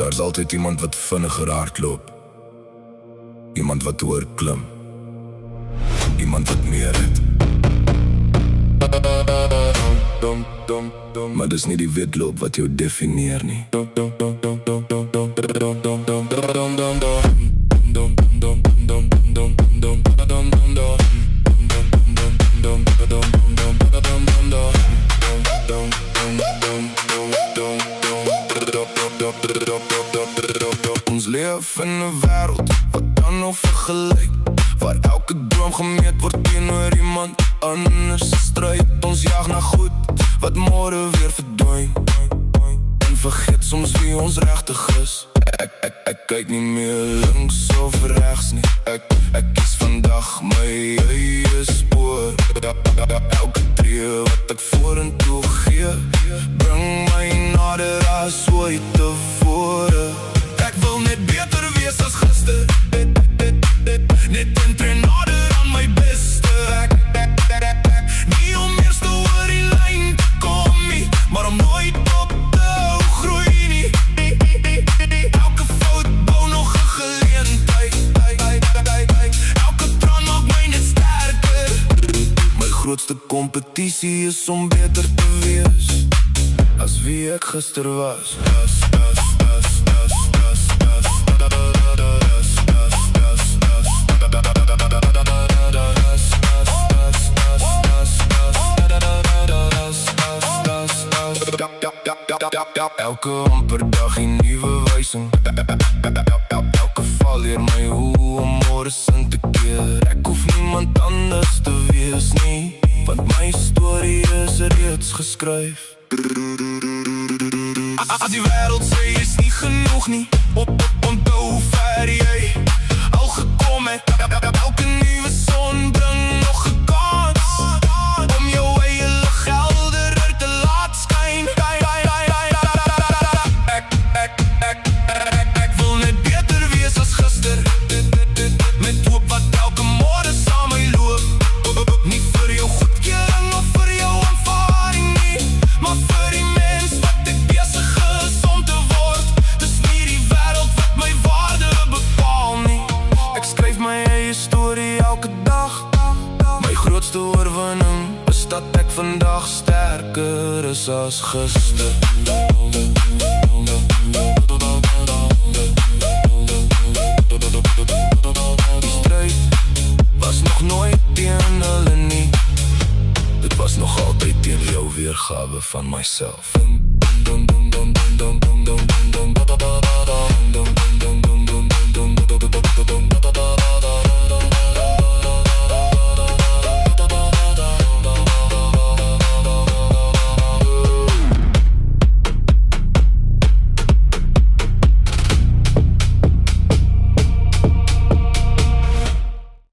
Daar's altyd iemand wat vinniger hardloop, iemand wat hoër klim, iemand wat meer het. Maar dis nie die wedloop wat jou defineer nie. Ons leef in 'n wêreld wat dan nou vergelyk, waar elke droom gemeet word teenoor iemand anders se stryd. Ons jag na goed wat môre weer verdwyn, en vergeet soms wie ons regtig is. Ek kyk nie meer links of regs nie. Ek kies vandag my eie spoor. Elke tree wat ek vorentoe gee, bring my nader as ooit tevore. Ek wil net beter wees as gister, net een tree nader aan my beste. Nie om eerst oor die lyn te kom nie, maar om nooit op te hou groei nie. Elke fout bou nog 'n geleentheid, elke traan maak my net sterker. My grootste kompetisie is om beter te wees as wie ek gister was. Elke amper dag 'n nuwe wysing. Elke val leer my hoe om môre sin te keer. Ek hoef niemand anders te wees nie, want my storie is reeds geskryf. As die wêreld sê is nie genoeg nie, onthou hoe ver jy al gekom het. Elke nuwe son bring nog 'n kans om jou eie lig helderder te laat skyn. Ek wil net beter wees as gister, met hoop wat elke môre saam my loop. Nie vir jou goedkeuring of vir jou aanvaarding nie, maar vir die mens wat ek besig is om te word. Dis nie die wêreld wat my waarde bepaal nie. Ek skryf my eie storie elke dag. My grootste oorwinning is dat ek vandag sterker is as gister. Die stryd was nog nooit teen hulle nie, dit was nog altyd teen jou weergawe van myself.